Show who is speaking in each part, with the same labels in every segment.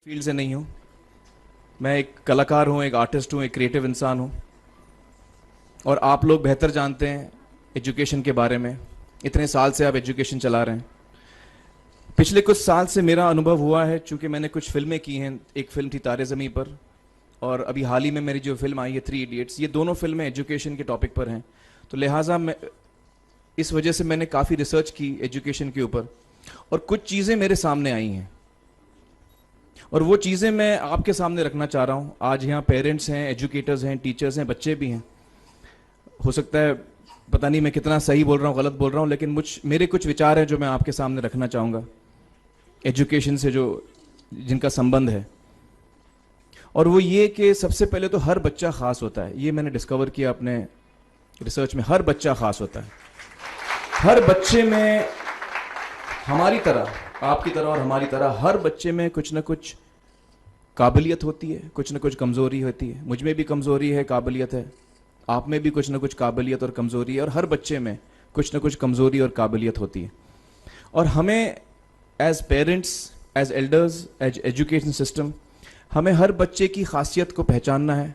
Speaker 1: Field से नहीं हूँ। मैं एक कलाकार हूँ, एक आर्टिस्ट हूँ, एक क्रिएटिव इंसान हूँ। और आप लोग बेहतर जानते हैं एजुकेशन के बारे में। इतने साल से आप एजुकेशन चला रहे हैं। पिछले कुछ साल से मेरा अनुभव हुआ है, चूंकि मैंने कुछ फिल्में की हैं। एक फिल्म थी तारे ज़मीं पर, और अभी हाल ही में मेरी जो फिल्म आई है थ्री इडियट्स, ये दोनों फिल्में एजुकेशन के टॉपिक पर हैं। तो लिहाजा मैं इस वजह से मैंने काफ़ी रिसर्च की एजुकेशन के ऊपर, और कुछ चीज़ें मेरे सामने आई हैं और वो चीज़ें मैं आपके सामने रखना चाह रहा हूँ। आज यहाँ पेरेंट्स हैं, एजुकेटर्स हैं, टीचर्स हैं, बच्चे भी हैं। हो सकता है पता नहीं मैं कितना सही बोल रहा हूँ, गलत बोल रहा हूँ, लेकिन मेरे कुछ विचार हैं जो मैं आपके सामने रखना चाहूँगा एजुकेशन से जो जिनका संबंध है। और वो ये कि सबसे पहले तो हर बच्चा ख़ास होता है। ये मैंने डिस्कवर किया अपने रिसर्च में। हर बच्चा ख़ास होता है। हर बच्चे में, हमारी तरह, आपकी तरह और हमारी तरह, हर बच्चे में कुछ ना कुछ काबिलियत होती है, कुछ ना कुछ कमज़ोरी होती है। मुझ में भी कमज़ोरी है, काबिलियत है। आप में भी कुछ ना कुछ काबिलियत और कमज़ोरी है, और हर बच्चे में कुछ ना कुछ कमज़ोरी और काबिलियत होती है। और हमें as parents, as elders, as education system, हमें हर बच्चे की खासियत को पहचानना है,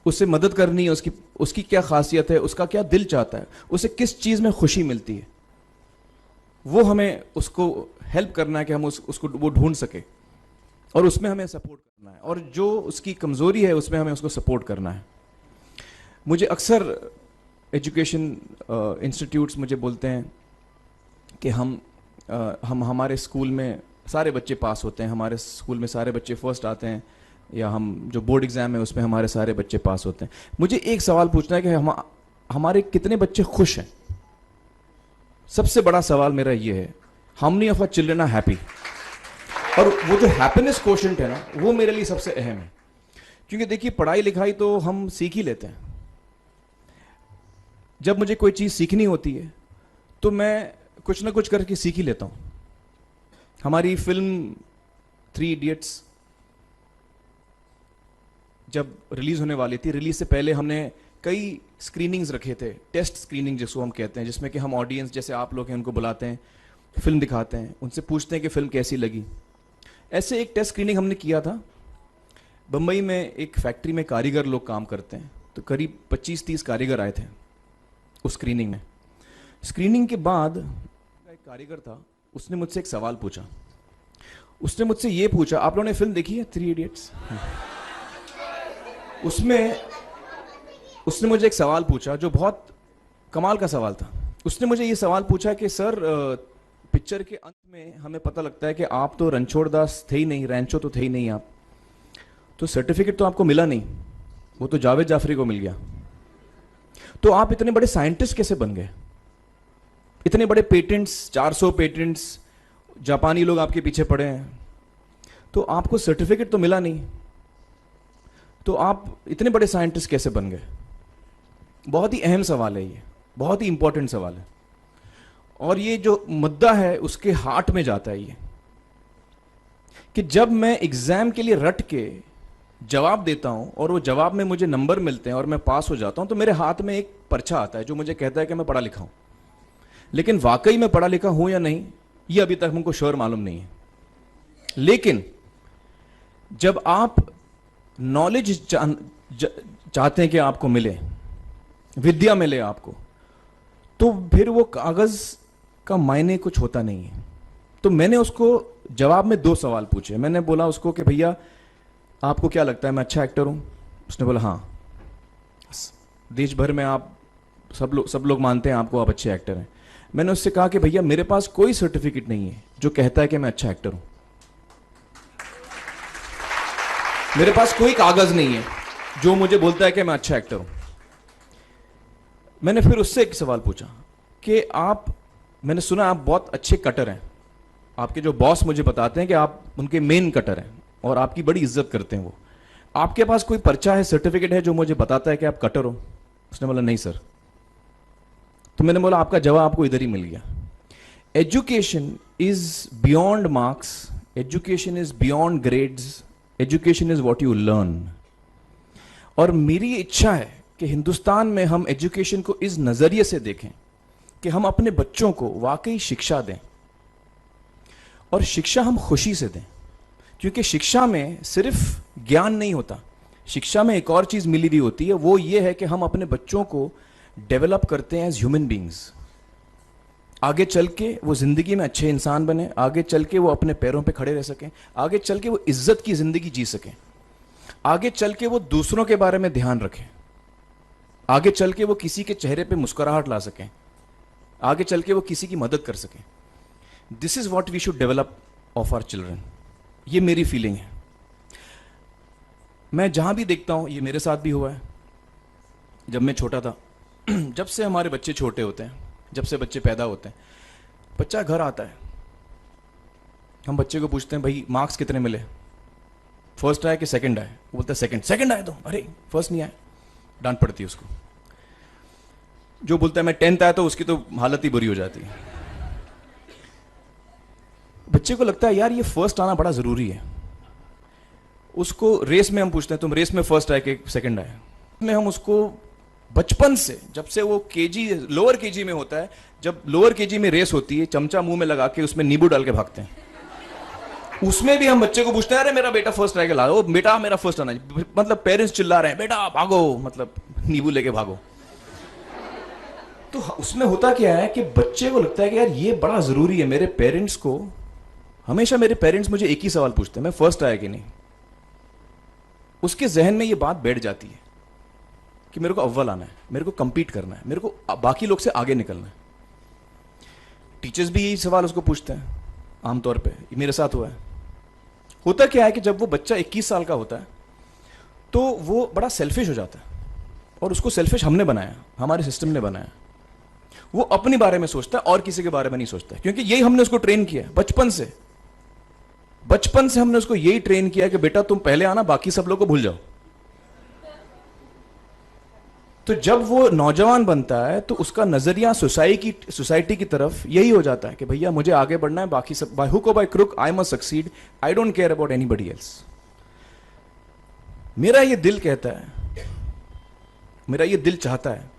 Speaker 1: उससे मदद करनी है। उसकी क्या खासियत है, उसका क्या दिल चाहता है, उसे किस चीज़ में खुशी मिलती है, वो हमें उसको हेल्प करना है कि हम उसको वो ढूंढ सके, और उसमें हमें सपोर्ट करना है। और जो उसकी कमज़ोरी है उसमें हमें उसको सपोर्ट करना है। मुझे अक्सर एजुकेशन इंस्टीट्यूट्स मुझे बोलते हैं कि हम हमारे स्कूल में सारे बच्चे पास होते हैं, हमारे स्कूल में सारे बच्चे फर्स्ट आते हैं, या हम जो बोर्ड एग्ज़ाम है उसमें हमारे सारे बच्चे पास होते हैं। मुझे एक सवाल पूछना है कि हमारे कितने बच्चे खुश हैं। सबसे बड़ा सवाल मेरा ये है, how many of our children are happy. और वो जो हैप्पीनेस कोशेंट है ना, वो मेरे लिए सबसे अहम है। क्योंकि देखिए, पढ़ाई लिखाई तो हम सीख ही लेते हैं। जब मुझे कोई चीज़ सीखनी होती है तो मैं कुछ ना कुछ करके सीख ही लेता हूँ। हमारी फिल्म थ्री इडियट्स जब रिलीज़ होने वाली थी, रिलीज़ से पहले हमने कई स्क्रीनिंग्स रखे थे, टेस्ट स्क्रीनिंग जिसको हम कहते हैं, जिसमें कि हम ऑडियंस, जैसे आप लोग हैं, उनको बुलाते हैं, फिल्म दिखाते हैं, उनसे पूछते हैं कि फ़िल्म कैसी लगी। ऐसे एक टेस्ट स्क्रीनिंग हमने किया था। बम्बई में एक फैक्ट्री में कारीगर लोग काम करते हैं, तो करीब 25-30 कारीगर आए थे उस स्क्रीनिंग में। स्क्रीनिंग के बाद एक कारीगर था, उसने मुझसे एक सवाल पूछा। उसने मुझसे ये पूछा, आप लोगों ने फिल्म देखी है थ्री इडियट्स? उसमें उसने मुझे एक सवाल पूछा जो बहुत कमाल का सवाल था। उसने मुझे ये सवाल पूछा कि सर, पिक्चर के अंत में हमें पता लगता है कि आप तो रणछोड़ दास थे ही नहीं, रैंचो तो थे ही नहीं आप, तो सर्टिफिकेट तो आपको मिला नहीं, वो तो जावेद जाफरी को मिल गया। तो आप इतने बड़े साइंटिस्ट कैसे बन गए? इतने बड़े पेटेंट्स, 400 पेटेंट्स, जापानी लोग आपके पीछे पड़े हैं, तो आपको सर्टिफिकेट तो मिला नहीं, तो आप इतने बड़े साइंटिस्ट कैसे बन गए? बहुत ही अहम सवाल है ये, बहुत ही इंपॉर्टेंट सवाल है। और ये जो मुद्दा है उसके हार्ट में जाता है ये, कि जब मैं एग्जाम के लिए रट के जवाब देता हूं और वो जवाब में मुझे नंबर मिलते हैं और मैं पास हो जाता हूं, तो मेरे हाथ में एक पर्चा आता है जो मुझे कहता है कि मैं पढ़ा लिखा हूं। लेकिन वाकई मैं पढ़ा लिखा हूं या नहीं, ये अभी तक हमको श्योर मालूम नहीं है। लेकिन जब आप नॉलेज चाहते हैं कि आपको मिले, विद्या मिले आपको, तो फिर वो कागज का मायने कुछ होता नहीं है। तो मैंने उसको जवाब में 2 सवाल पूछे। मैंने बोला उसको कि भैया, आपको क्या लगता है मैं अच्छा एक्टर हूं? उसने बोला हाँ, देश भर में आप सब लोग मानते हैं आपको, आप अच्छे एक्टर हैं। मैंने उससे कहा कि भैया, मेरे पास कोई सर्टिफिकेट नहीं है जो कहता है कि मैं अच्छा एक्टर हूं। मेरे पास कोई कागज नहीं है जो मुझे बोलता है कि मैं अच्छा एक्टर हूं। मैंने फिर उससे एक सवाल पूछा कि मैंने सुना आप बहुत अच्छे कटर हैं, आपके जो बॉस मुझे बताते हैं कि आप उनके मेन कटर हैं और आपकी बड़ी इज्जत करते हैं वो। आपके पास कोई पर्चा है, सर्टिफिकेट है जो मुझे बताता है कि आप कटर हो? उसने बोला नहीं सर। तो मैंने बोला आपका जवाब आपको इधर ही मिल गया। Education is beyond marks, education is beyond grades, education is what you learn. और मेरी इच्छा है कि हिंदुस्तान में हम एजुकेशन को इस नजरिए से देखें कि हम अपने बच्चों को वाकई शिक्षा दें, और शिक्षा हम खुशी से दें। क्योंकि शिक्षा में सिर्फ ज्ञान नहीं होता, शिक्षा में एक और चीज मिली हुई होती है, वो ये है कि हम अपने बच्चों को डेवलप करते हैं एज ह्यूमन बींग्स। आगे चल के वो जिंदगी में अच्छे इंसान बने, आगे चल के वो अपने पैरों पे खड़े रह सकें, आगे चल के वो इज्जत की जिंदगी जी सकें, आगे चल के वो दूसरों के बारे में ध्यान रखें, आगे चल के वो किसी के चेहरे पे मुस्कुराहट ला सकें, आगे चल के वो किसी की मदद कर सकें। This is what we should develop of our children. ये मेरी फीलिंग है। मैं जहां भी देखता हूं, ये मेरे साथ भी हुआ है जब मैं छोटा था। जब से हमारे बच्चे छोटे होते हैं, जब से बच्चे पैदा होते हैं, बच्चा घर आता है, हम बच्चे को पूछते हैं भाई मार्क्स कितने मिले, फर्स्ट आया कि सेकंड आया? वो बोलता है सेकंड। सेकंड आया तो अरे फर्स्ट नहीं आया, डांट पड़ती है उसको। जो बोलता है मैं 10th आया तो उसकी तो हालत ही बुरी हो जाती है। बच्चे को लगता है यार ये फर्स्ट आना बड़ा जरूरी है। उसको रेस में हम पूछते हैं तुम रेस में फर्स्ट आए कि सेकंड आए, में हम उसको बचपन से, जब से वो केजी लोअर केजी में होता है, जब लोअर केजी में रेस होती है, चमचा मुंह में लगा के उसमें नींबू डाल के भागते हैं। उसमें भी हम बच्चे को पूछते हैं अरे मेरा बेटा फर्स्ट आएगा, ला ओ बेटा मेरा फर्स्ट आना, मतलब पेरेंट्स चिल्ला रहे हैं बेटा भागो, मतलब नींबू लेके भागो। तो उसमें होता क्या है कि बच्चे को लगता है कि यार ये बड़ा जरूरी है। मेरे पेरेंट्स को हमेशा, मेरे पेरेंट्स मुझे एक ही सवाल पूछते हैं, मैं फर्स्ट आया कि नहीं। उसके जहन में ये बात बैठ जाती है कि मेरे को अव्वल आना है, मेरे को कंपीट करना है, मेरे को बाकी लोग से आगे निकलना है। टीचर्स भी यही सवाल उसको पूछते हैं आमतौर पे, ये मेरे साथ हुआ है। होता क्या है कि जब वो बच्चा 21 साल का होता है तो वो बड़ा सेल्फिश हो जाता है, और उसको सेल्फिश हमने बनाया, हमारे सिस्टम ने बनाया। वो अपने बारे में सोचता है और किसी के बारे में नहीं सोचता, क्योंकि यही हमने उसको ट्रेन किया है बचपन से। बचपन से हमने उसको यही ट्रेन किया कि बेटा तुम पहले आना, बाकी सब लोग को भूल जाओ। तो जब वो नौजवान बनता है तो उसका नजरिया सोसाइटी की तरफ यही हो जाता है कि भैया मुझे आगे बढ़ना है, बाकी सब बाय हुक और by crook I must succeed, I don't care about anybody else. मेरा ये दिल कहता है, मेरा ये दिल चाहता है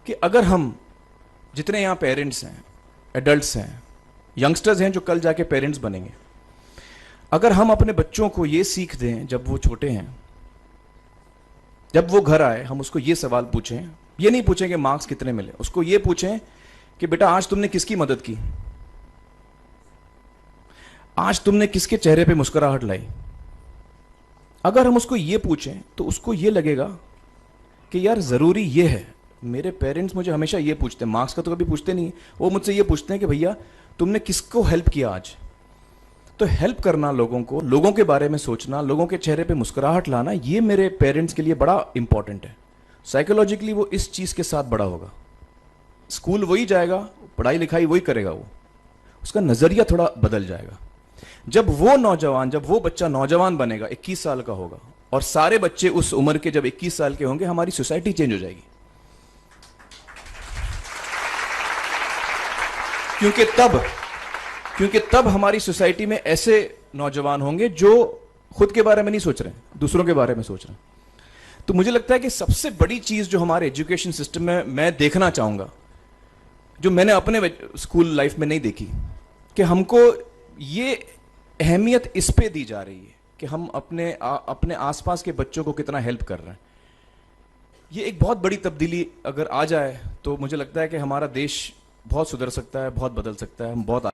Speaker 1: कि अगर हम जितने यहां पेरेंट्स हैं, एडल्ट्स हैं, यंगस्टर्स हैं जो कल जाके पेरेंट्स बनेंगे, अगर हम अपने बच्चों को ये सीख दें जब वो छोटे हैं, जब वो घर आए हम उसको ये सवाल पूछें, ये नहीं पूछें कि मार्क्स कितने मिले, उसको ये पूछें कि बेटा आज तुमने किसकी मदद की, आज तुमने किसके चेहरे पे मुस्कुराहट लाई। अगर हम उसको ये पूछें तो उसको ये लगेगा कि यार जरूरी ये है, मेरे पेरेंट्स मुझे हमेशा ये पूछते हैं, मार्क्स का तो कभी पूछते नहीं, वो मुझसे ये पूछते हैं कि भैया तुमने किसको हेल्प किया आज। तो हेल्प करना लोगों को, लोगों के बारे में सोचना, लोगों के चेहरे पे मुस्कुराहट लाना, ये मेरे पेरेंट्स के लिए बड़ा इंपॉर्टेंट है। साइकोलॉजिकली वो इस चीज के साथ बड़ा होगा, स्कूल वही जाएगा, पढ़ाई लिखाई वही करेगा, वो उसका नजरिया थोड़ा बदल जाएगा। जब वो बच्चा नौजवान बनेगा, 21 साल का होगा, और सारे बच्चे उस उम्र के जब 21 साल के होंगे, हमारी सोसाइटी चेंज हो जाएगी। क्योंकि तब हमारी सोसाइटी में ऐसे नौजवान होंगे जो खुद के बारे में नहीं सोच रहे, दूसरों के बारे में सोच रहे हैं। तो मुझे लगता है कि सबसे बड़ी चीज जो हमारे एजुकेशन सिस्टम में मैं देखना चाहूंगा, जो मैंने अपने स्कूल लाइफ में नहीं देखी, कि हमको ये अहमियत इस पे दी जा रही है कि हम अपने आसपास के बच्चों को कितना हेल्प कर रहे हैं। ये एक बहुत बड़ी तब्दीली अगर आ जाए तो मुझे लगता है कि हमारा देश बहुत सुधर सकता है, बहुत बदल सकता है, हम बहुत